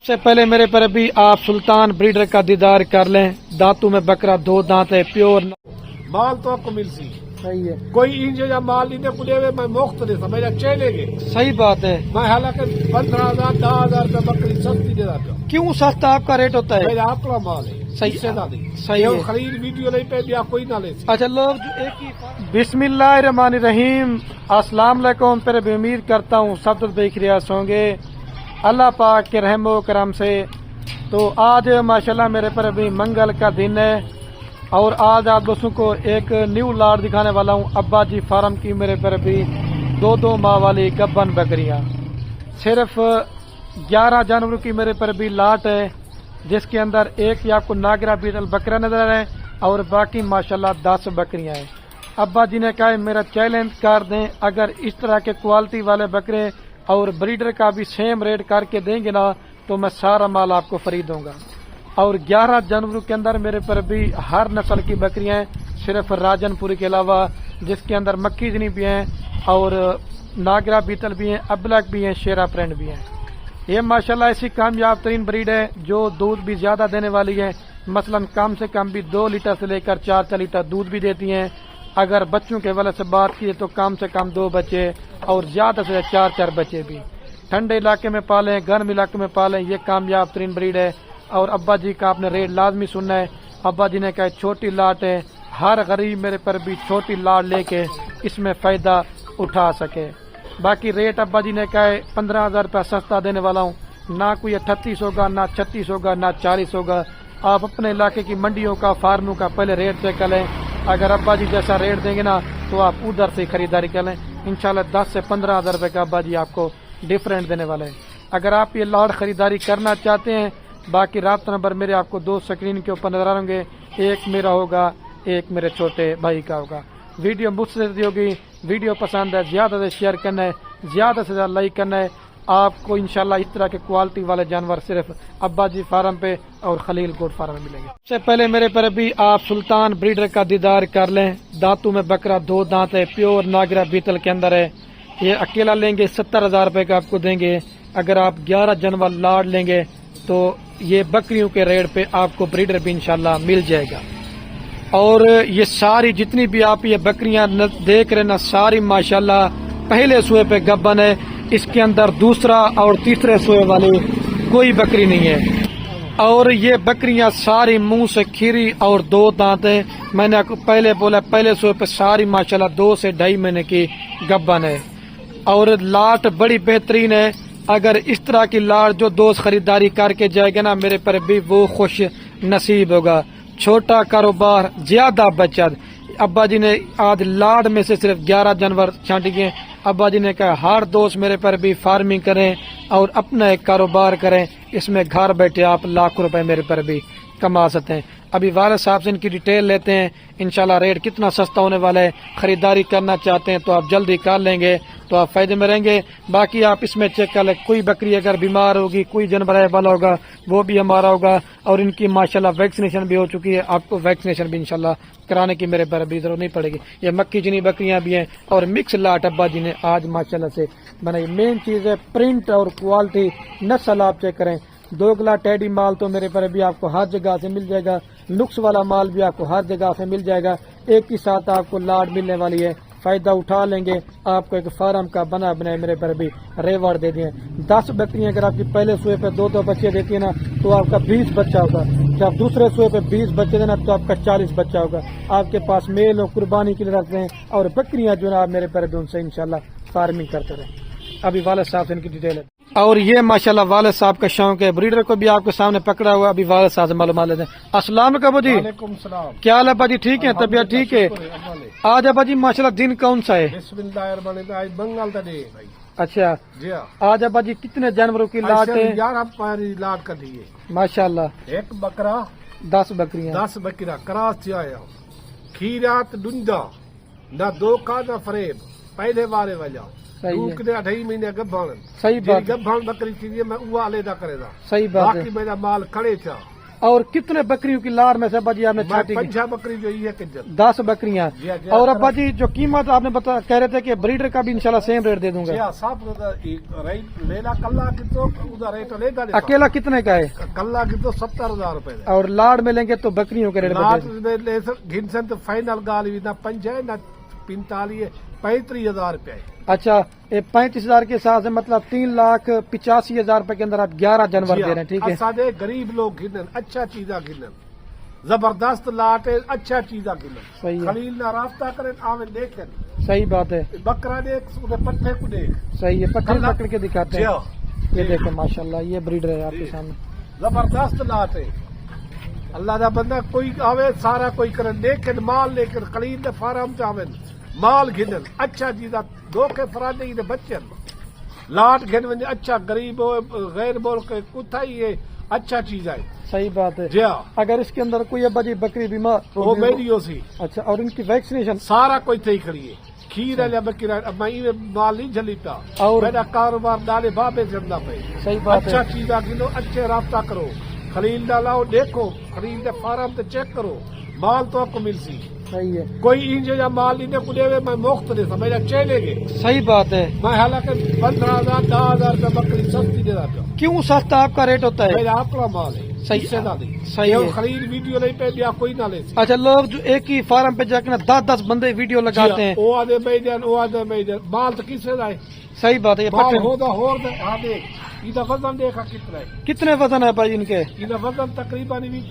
سے پہلے میرے پر بھی آپ سلطان بریڈر کا دیدار کر لیں. دانتوں میں بکرا 2 دانت ہے، پیور مال تو آپ کو مل سی. صحیح ہے. کوئی انج یا مال نہیں کھلے ہوئے میں مختلف میرا چیلے گے. صحیح بات ہے. میں حالانکہ 15,000 10,000 روپے بکری سستی دے رہا تھا. کیوں سستا آپ کا ریٹ ہوتا ہے؟ میرا اپنا مال ہے. صحیح سے نہ صحیح ہے. خرید ویڈیو نہیں پہ دیا کوئی نہ لے. اچھا لوگ جو ایک ہی بسم اللہ الرحمن الرحیم. السلام علیکم. پھر بھی امید کرتا ہوں سب بخیریت ہوں گے اللہ پاک کے رحم و کرم سے. تو آج ماشاءاللہ میرے پر بھی منگل کا دن ہے اور آج آپ دوستوں کو ایک نیو لاٹ دکھانے والا ہوں. ابا جی فارم کی میرے پر بھی 2 ماہ والی گبن بکریاں. صرف 11 جانوروں کی میرے پر بھی لاٹ ہے جس کے اندر ایک ہی آپ کو ناگرا بیٹل بکرا نظر آ رہا ہے اور باقی ماشاءاللہ 10 بکریاں ہیں. ابا جی نے کہا میرا چیلنج کر دیں اگر اس طرح کے کوالٹی والے بکرے اور بریڈر کا بھی سیم ریٹ کر کے دیں گے نا تو میں سارا مال آپ کو فری دوں گا. اور 11 جانوروں کے اندر میرے پر بھی ہر نسل کی بکریاں ہیں صرف راجن پوری کے علاوہ جس کے اندر مکی جنی بھی ہیں اور ناگرا بیتل بھی ہیں، ابلک بھی ہیں، شیرا پرنٹ بھی ہیں. یہ ماشاءاللہ ایسی کامیاب ترین بریڈ ہے جو دودھ بھی زیادہ دینے والی ہے. مثلا کم سے کم بھی 2 لیٹر سے لے کر 4 لیٹر دودھ بھی دیتی ہیں. اگر بچوں کے والے سے بات کی تو کم سے کم 2 بچے اور زیادہ سے 4 بچے بھی. ٹھنڈے علاقے میں پالیں، گرم علاقے میں پالیں، یہ کامیاب ترین بریڈ ہے. اور ابا جی کا آپ نے ریٹ لازمی سننا ہے. ابا جی نے کہا چھوٹی لاٹ ہے، ہر غریب میرے پر بھی چھوٹی لاٹ لے کے اس میں فائدہ اٹھا سکے. باقی ریٹ ابا جی نے کہا ہے 15,000 روپیہ سستا دینے والا ہوں. نہ کوئی 38 ہوگا، نہ 36 ہوگا، نہ 40 ہوگا. آپ اپنے علاقے کی منڈیوں کا فارموں کا پہلے ریٹ چیک کر لیں. اگر ابا جی جیسا ریٹ دیں گے نا تو آپ ادھر سے خریداری کر لیں. انشاءاللہ 10 سے 15,000 روپے کا ابا جی آپ کو ڈفرینٹ دینے والے ہیں. اگر آپ یہ لاٹ خریداری کرنا چاہتے ہیں باقی رابطہ نمبر میرے آپ کو 2 سکرین کے اوپر نظر آ رہیں گے. ایک میرا ہوگا، ایک میرے چھوٹے بھائی کا ہوگا. ویڈیو مجھ سے ہوگی. ویڈیو پسند ہے زیادہ سے شیئر کرنا ہے، زیادہ سے زیادہ لائک کرنا ہے. آپ کو انشاءاللہ اس طرح کے کوالٹی والے جانور صرف ابا جی فارم پہ اور خلیل گوڈ فارم میں ملیں گے. سب سے پہلے میرے پر بھی آپ سلطان بریڈر کا دیدار کر لیں. دانتوں میں بکرا 2 دانت ہے، پیور ناگرا بیتل کے اندر ہے. یہ اکیلا لیں گے 70,000 روپے کا آپ کو دیں گے. اگر آپ 11 جانور لاٹ لیں گے تو یہ بکریوں کے ریٹ پہ آپ کو بریڈر بھی انشاءاللہ مل جائے گا. اور یہ ساری جتنی بھی آپ یہ بکریاں دیکھ رہے نا ساری ماشاءاللہ پہلے سوئے پہ گبن ہے. اس کے اندر دوسرا اور تیسرے سوئے والی کوئی بکری نہیں ہے. اور یہ بکریاں ساری منہ سے کھیری اور 2 دانت ہیں. میں نے آپ کو پہلے بولا پہلے سوئے پہ ساری ماشاءاللہ 2 سے 2.5 مہینے کی گبن ہے. اور لاٹ بڑی بہترین ہے. اگر اس طرح کی لاٹ جو دوست خریداری کر کے جائے گا نا میرے پر بھی وہ خوش نصیب ہوگا. چھوٹا کاروبار زیادہ بچت. ابا جی نے آج لاٹ میں سے صرف 11 جانور چھانٹی گئے. ابا جی نے کہا ہر دوست میرے پر بھی فارمنگ کریں اور اپنا ایک کاروبار کریں. اس میں گھر بیٹھے آپ لاکھوں روپے میرے پر بھی کما سکتے ہیں. ابھی والد صاحب سے ان کی ڈیٹیل لیتے ہیں انشاءاللہ ریٹ کتنا سستا ہونے والا ہے. خریداری کرنا چاہتے ہیں تو آپ جلدی کر لیں گے تو آپ فائدے میں رہیں گے. باقی آپ اس میں چیک کر لیں کوئی بکری اگر بیمار ہوگی کوئی جانور والا ہوگا وہ بھی ہمارا ہوگا. اور ان کی ماشاءاللہ ویکسینیشن بھی ہو چکی ہے. آپ کو ویکسینیشن بھی انشاءاللہ کرانے کی میرے پر بھی ضرورت نہیں پڑے گی. یہ مکی جنی بکریاں بھی ہیں اور مکس لاٹ ابا جی نے آج ماشاءاللہ سے بنائی. مین چیز ہے پرنٹ اور کوالٹی نسل آپ چیک کریں. 2 گلا ٹیڈی مال تو میرے پر بھی آپ کو ہر جگہ سے مل جائے گا. نقص والا مال بھی آپ کو ہر جگہ سے مل جائے گا. ایک ہی ساتھ آپ کو لاٹ ملنے والی ہے. فائدہ اٹھا لیں گے. آپ کو ایک فارم کا بنا بنائے میرے پر بھی ریوارڈ دے دیں. 10 بکریاں اگر آپ کی پہلے سوئے پہ 2 بچے دیتی ہیں نا تو آپ کا 20 بچہ ہوگا. جب دوسرے سوئے پہ 20 بچے دینا تو آپ کا 40 بچہ ہوگا. آپ کے پاس میل اور قربانی کے لیے رکھتے ہیں اور بکریاں جو ہے میرے پر بھی ان سے انشاءاللہ فارمنگ کرتے رہیں. ابھی والد صاحب سے ان کی ڈیٹیل ہے. اور یہ ماشاءاللہ والد صاحب کا شوق ہے. بریڈر کو بھی آپ کے سامنے پکڑا ہوا. ابھی والد صاحب سے معلومات لیتے ہیں. السلام علیکم ابو جی. وعلیکم السلام. کیا حال ہے ابا جی؟ ٹھیک ہے؟ طبیعت ٹھیک ہے؟ آج ابا جی ماشاءاللہ دن کون سا ہے؟ بسم اللہ الرحمن الرحیم. آج بنگال کا دے بھائی. اچھا جی ہاں. آج ابا جی کتنے جانوروں کی لاٹ ہے؟ 11 پاری لاٹ کا دیے. ماشاءاللہ 1 بکرا 10 بکریاں 10 بکرا کراس سے آیا. کھیرات ڈنڈا نہ دھوکا نہ فریب. پہلے بارے وجہ صحیح ہے. 2.5 مہینے گبھان. صحیح بات ہے. گبھان بکری تھی میں وہ علیحدہ کرے گا. صحیح بات ہے. باقی میرا مال کھڑے تھا اور کتنے بکریوں کی لاڑ میں سے ابا جی آپ نے چھاٹی کی؟ 5 بکری جو یہ کنجر 10 بکریاں. جی جی اور ابا جی جو قیمت آپ نے کہہ رہے تھے کہ بریڈر کا بھی انشاءاللہ سیم ریٹ دے دوں جی گا. صاحب ریٹ لینا کلا کی تو ادھر ریٹ لے گا اکیلا کتنے کا ہے؟ کلا کی تو 70,000 روپے اور لاڑ میں لیں گے تو بکریوں کے ریٹ لاٹ گھنسن تو فائنل گال بھی نہ 5 ہے نہ 45 ہے 35,000 روپے. اچھا 35,000 کے حساب سے مطلب 3,85,000 روپے کے اندر آپ 11 جانور دے رہے ہیں. ٹھیک ہے. سارے غریب لوگ گنن اچھا چیزاں گنن زبردست لاٹ ہے اچھا چیزاں گنن. صحیح ہے. خلیل نہ رابطہ کریں آویں دیکھیں صحیح بات ہے. بکرا دیکھ پٹھے کو دیکھ. صحیح ہے. پکڑ پکڑ کے دکھاتے جی ہیں. یہ دیکھیں ماشاءاللہ یہ بریڈر ہے آپ کے سامنے. زبردست لاٹ ہے. اللہ دا بندہ کوئی آوے سارا کوئی کرن دیکھیں مال لے کر خلیل دے فارم تے آویں مال گھنن اچھا چیزاں دو کے فرادے ہی بچن لاٹ گھن ونجے اچھا غریب ہو غیر ملک کتا ہی ہے اچھا چیز ہے. صحیح بات ہے. جی ہاں اگر اس کے اندر کوئی ابا جی بکری بیمار وہ میری ہو سی اچھا اور ان کی ویکسینیشن سارا کوئی تھی کھڑی ہے. کھیر ہے بکرا میں مال نہیں جلیتا اور میرا کاروبار ڈالے بابے چلنا پہ. صحیح بات ہے. اچھا چیزاں گنو اچھے رابطہ کرو خلیل ڈالاؤ دیکھو خلیل دے فارم تے چیک کرو مال تو آپ کو مل سی. صحیح ہے. کوئی انج یا مال نہیں کو دے میں مفت دے میرا چلے گے. صحیح بات ہے. میں حالانکہ 15,000 10,000 روپے بکری سستی دے رہا ہوں. کیوں سستا آپ کا ریٹ ہوتا ہے؟ میرا اپنا مال ہے. صحیح سے نہ نہیں. صحیح ہے. خلیل ویڈیو نہیں پہ دیا کوئی نہ لے. اچھا لوگ جو ایک ہی فارم پہ جا کے نا 10 بندے ویڈیو لگاتے ہیں. وہ آدھے میدان وہ آدھے میدان مال تو کس سے لائے. صحیح بات ہے. یہ مال پٹھے ہوتا ہو ہاں دیکھ یہ وزن دیکھا کتنا ہے. کتنے وزن ہے بھائی ان کے؟ یہ وزن تقریباً بھی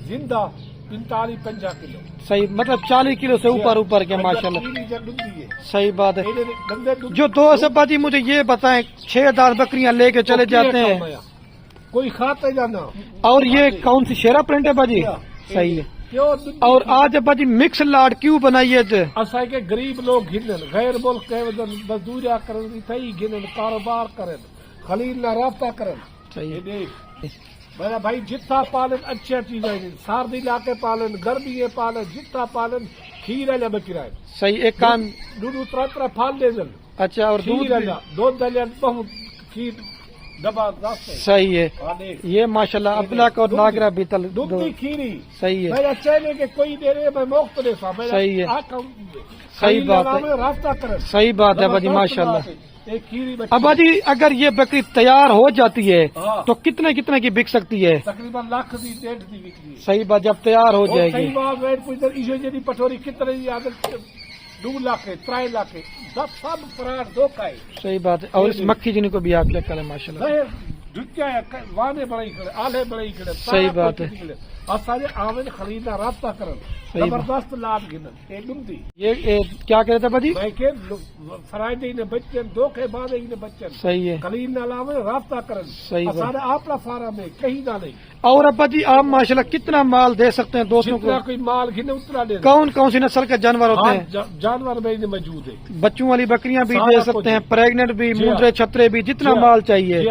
زندہ 45-50 کلو. صحیح مطلب 40 کلو سے اوپر کے ماشاءاللہ. صحیح بات ہے. جو دوست ابا جی مجھے یہ بتائیں 6-10 بکریاں لے کے چلے جاتے ہیں کوئی کھاتے جانا. اور یہ کون سی شیرا پرنٹ ہے باجی؟ صحیح ہے. اور آج ابا جی مکس لاٹ کیوں بنائیے تھے؟ اصل کے غریب لوگ گنن غیر ملک کے مزدوریاں کرن تھی گنن کاروبار کرن خلیل نہ رابطہ کرن. صحیح. میرا بھائی جتنا پالن اچھا چیزیں سردی علاقے پالن گرمی پالن جتنا پالن کھیر ہے بکرا ہے. صحیح. ایک کام دودھ طرح پھال دے دن. اچھا اور دودھ دلیا بہت کھیر زبردست ہے. صحیح ہے. یہ ماشاءاللہ ابلا کو ناگرا بیتل دودھ کی کھیری. صحیح ہے. میرا چہرے کے کوئی دے رہے میں موقع دے سا. صحیح ہے. صحیح بات ہے. رابطہ کرن. صحیح بات ہے ابا جی ماشاءاللہ. ایک کھیری ابا جی اگر یہ بکری تیار ہو جاتی ہے تو کتنے کی بک سکتی ہے؟ تقریباً لاکھ دی 1.5 دی بکری. صحیح بات جب تیار ہو جائے گی. صحیح بات ریٹ پوچھ ایشو جی پٹوری کتنے دی عادت 2 لاکھ 3 لاکھ سب فراڈ دھوکا ہے. صحیح بات ہے. اور اس مکھی جن کو بھی آپ چیک کریں ماشاءاللہ. وانے بڑے کھڑے آلے بڑے کھڑے. صحیح بات ہے. اور سارے آمن خریدا رابطہ کرن زبردست لاٹ گنن. ایک دمدی یہ کیا کہتے تھے بجی؟ میں کہ فرائیڈے نے بچن دو کے بعد نے بچن. صحیح ہے. خلیل نہ لاوے رابطہ کرن. صحیح بات. سارے اپنا فارم ہے کہیں نہ نہیں. اور ابا جی آپ ماشاءاللہ کتنا مال دے سکتے ہیں دوستوں کو؟ جتنا کوئی مال گھنے اتنا دے. کون سی نسل کے جانور ہوتے ہیں؟ جانور میں موجود ہے. بچوں والی بکریاں بھی دے سکتے ہیں پریگنٹ بھی منڈرے چھترے بھی جتنا مال چاہیے.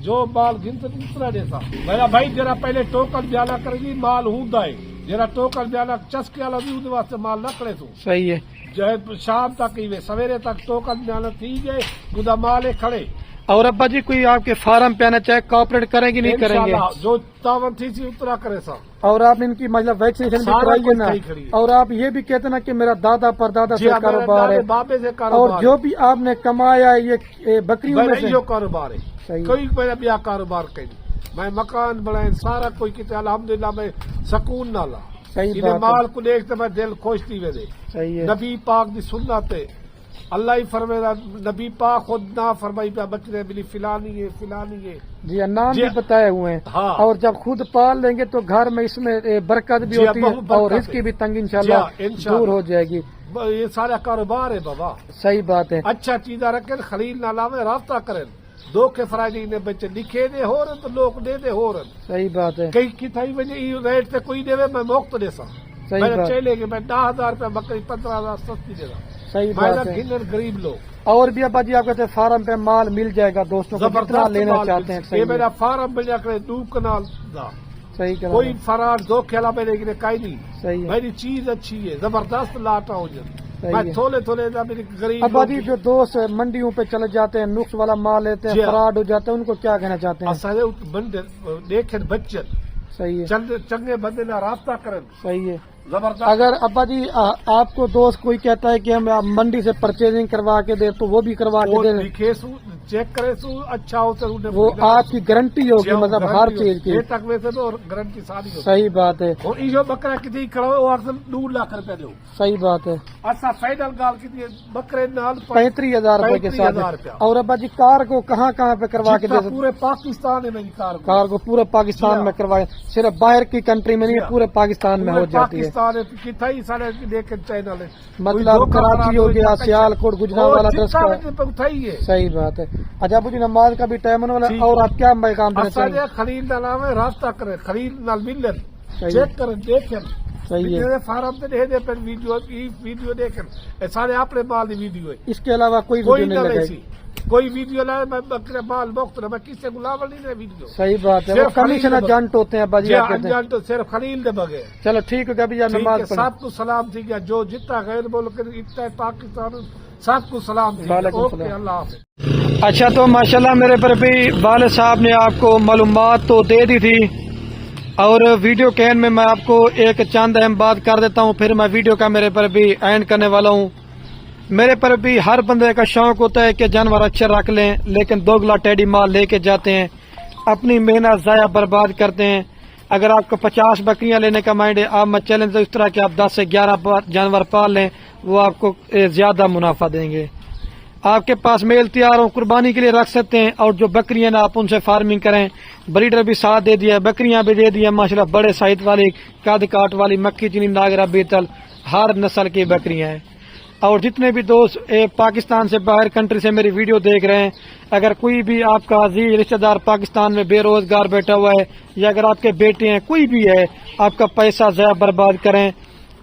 جو مال گنتے اتنا دے سا. میرا بھائی جرا پہلے ٹوکن بیانا کرے گی مال ہوندا ہے. جرا ٹوکن بیانا چسکے والا بھی اودے واسطے مال نہ کرے تو. صحیح ہے. شام تک ہی سویرے تک ٹوکن بیانا تھی جائے خدا مال کھڑے. اور ابا جی کوئی آپ کے فارم پہ آنا چاہے کوآپریٹ کریں گی نہیں کریں گے؟ جو تعاون تھی سی اتنا کرے سا. اور آپ ان کی مطلب ویکسینیشن بھی کرائیے نا. اور آپ یہ بھی کہتے نا کہ میرا دادا پردادا سے کاروبار ہے. بابے سے اور جو بھی آپ نے کمایا یہ بکریوں میں سے جو کاروبار ہے. کوئی میرا بیا کاروبار کہیں میں مکان بنائیں سارا کوئی کہتے الحمدللہ میں سکون نہ لا. صحیح بات. مال کو دیکھتے میں دل خوش تھی وے. صحیح ہے. نبی پاک دی سنت ہے. اللہ ہی فرمائے نبی پاک خود نہ فرمائی پہ بکرے ملی فلانی ہے فلانی ہے. جی نام بھی بتائے ہوئے ہیں. اور جب خود پال لیں گے تو گھر میں اس میں برکت بھی ہوتی ہے اور رزق کی بھی تنگ انشاءاللہ دور ہو جائے گی. یہ سارا کاروبار ہے بابا. صحیح بات ہے. اچھا چیزاں رکھیں خلیل نہ لاوے رابطہ کریں. دو کے فرائیڈے نے بچے لکھے دے ہو رہے تو لوگ دے دے ہو رہے. صحیح بات ہے. کئی کتائی وجہ ریٹ سے کوئی دے میں موقع دے سا. صحیح بات. چلے گے میں 10,000 روپے بکری 15,000 سستی دے رہا. صحیح بات ہے. غریب لوگ. اور بھی ابا جی آپ کہتے ہیں فارم پہ مال مل جائے گا دوستوں کو جتنا لینا چاہتے ہیں. یہ میرا فارم بنیا کرے 2 کنال دا. صحیح کرا. کوئی فراڈ دو کھیلا میں لیکن کہیں نہیں. صحیح ہے. میری چیز اچھی ہے زبردست لاٹا ہو جائے. میں تھوڑے تھوڑے میری غریب ابا جی جو دوست منڈیوں پہ چلے جاتے ہیں نقص والا مال لیتے ہیں فراڈ ہو جاتا ہے ان کو کیا کہنا چاہتے ہیں؟ دیکھیں بچن صحیح ہے، چند چنگے بندے نہ رابطہ کریں، صحیح ہے. زبردست. اگر ابا جی آپ کو دوست کوئی کہتا ہے کہ ہم آپ منڈی سے پرچیزنگ کروا کے دیں تو وہ بھی کروا کے وہ دیں، لکھے سو چیک کرے سو اچھا ہو تو وہ آپ کی گارنٹی ہوگی مطلب ہر چیز کی. یہ تک ویسے تو گارنٹی ساری ہوتی. صحیح بات ہے، اور یہ بکرا کتنی کھڑا وہ ارسل 2 لاکھ روپے دو. صحیح بات ہے. اصا فائنل گال کتنی بکرے نال 35,000 روپے کے ساتھ. 35,000 روپیہ. اور ابا جی کار کو کہاں کہاں پہ کروا کے دے جتنا سکتے؟ پورے پاکستان ہے میری کار کار کو پورے پاکستان میں کروائے، صرف باہر کی کنٹری میں نہیں، پورے پاکستان میں ہو جاتی ہے. پاکستان ہے کتنا ہی سارے دیکھ چینل ہے، مطلب کراچی ہو گیا، سیال کوٹ، گجرانوالہ درس کا. اٹھائی ہے. صحیح بات ہے. اچھا ابو جی نماز کا بھی ٹائم ہونے والا ہے، اور آپ کیا پیغام دینا چاہیں گے؟ خلیل کا نام ہے، رابطہ کرے خلیل نال ملن، صحیح. چیک کریں دیکھیں. صحیح ہے. فارم سے دے دے پھر ویڈیو دیکھیں، سارے اپنے مال کی ویڈیو ہے، اس کے علاوہ کوئی کوئی ویڈیو نہ نہیں لگائے ویسی کوئی ویڈیو لائے میں بکرے مال بخت میں کس سے گلاب نہیں ہے ویڈیو. صحیح بات ہے. وہ صرف کمیشن خلیل ایجنٹ ہوتے ہیں ابا جی، آپ کہتے ہیں. انجان تو صرف خلیل دے بغیر. چلو ٹھیک ہے ابھی یار نماز پڑھیں. سب کو سلام تھی گیا، جو جتنا غیر ملک اتنا پاکستان سب کو سلام تھی. وعلیکم اوکے، السلام. اللہ حافظ. اچھا تو ماشاءاللہ میرے پر بھی والد صاحب نے آپ کو معلومات تو دے دی تھی، اور ویڈیو کے اینڈ میں آپ کو ایک چند اہم بات کر دیتا ہوں، پھر میں ویڈیو کا میرے پر بھی اینڈ کرنے والا ہوں. میرے پر بھی ہر بندے کا شوق ہوتا ہے کہ جانور اچھے رکھ لیں، لیکن دوگلا ٹیڈی مال لے کے جاتے ہیں، اپنی محنت ضائع برباد کرتے ہیں. اگر آپ کو 50 بکریاں لینے کا مائنڈ ہے، آپ میں چیلنج اس طرح کہ آپ 10 سے 11 جانور پال لیں، وہ آپ کو زیادہ منافع دیں گے. آپ کے پاس میل تیار ہو قربانی کے لیے رکھ سکتے ہیں، اور جو بکریاں نا آپ ان سے فارمنگ کریں. بریڈر بھی ساتھ دے دیا، بکریاں بھی دے دیا ماشاءاللہ، بڑے سائز والی، قد کاٹ والی، مکھی چینی، ناگرا، بیتل، ہر نسل کی بکریاں ہیں. اور جتنے بھی دوست پاکستان سے باہر کنٹری سے میری ویڈیو دیکھ رہے ہیں، اگر کوئی بھی آپ کا عزیز رشتہ دار پاکستان میں بے روزگار بیٹھا ہوا ہے، یا اگر آپ کے بیٹے ہیں، کوئی بھی ہے، آپ کا پیسہ ضائع برباد کریں،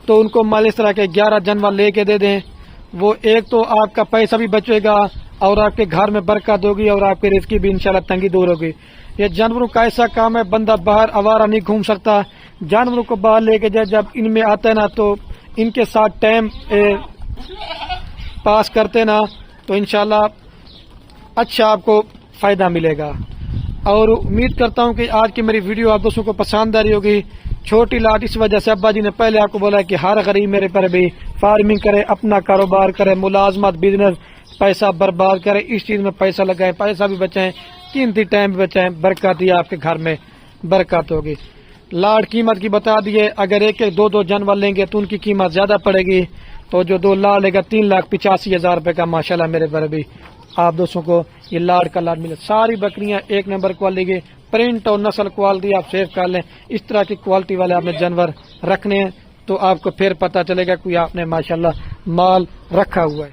تو ان کو مال اس طرح کے 11 جانور لے کے دے دیں. وہ ایک تو آپ کا پیسہ بھی بچے گا، اور آپ کے گھر میں برکت ہوگی، اور آپ کے رزق کی بھی انشاءاللہ تنگی دور ہوگی. یہ جانوروں کا ایسا کام ہے، بندہ باہر آوارہ نہیں گھوم سکتا. جانوروں کو باہر لے کے جب ان میں آتا ہے نا، تو ان کے ساتھ ٹائم پاس کرتے نا، تو انشاءاللہ اچھا آپ کو فائدہ ملے گا. اور امید کرتا ہوں کہ آج کی میری ویڈیو آپ دوستوں کو پسند آ رہی ہوگی. چھوٹی لاٹ اس وجہ سے ابا جی نے پہلے آپ کو بولا کہ ہر غریب میرے پر بھی فارمنگ کرے، اپنا کاروبار کرے، ملازمت، بزنس، پیسہ برباد کرے، اس چیز میں پیسہ لگائیں، پیسہ بھی بچائیں، قیمتی ٹائم بھی بچائیں، برکت ہی آپ کے گھر میں برکت ہوگی. لاٹ قیمت کی بتا دیے، اگر ایک 2 جانور لیں گے تو ان کی قیمت زیادہ پڑے گی، تو جو 2 لاٹ لے گا 3,85,000 روپے کا ماشاءاللہ میرے پر بھی آپ دوستوں کو یہ لاٹ کا لاٹ ملے. ساری بکریاں 1 نمبر کوالٹی کے، پرنٹ اور نسل کوالٹی آپ سیو کر لیں. اس طرح کی کوالٹی والے آپ نے جانور رکھنے ہیں، تو آپ کو پھر پتہ چلے گا کوئی آپ نے ماشاءاللہ مال رکھا ہوا ہے.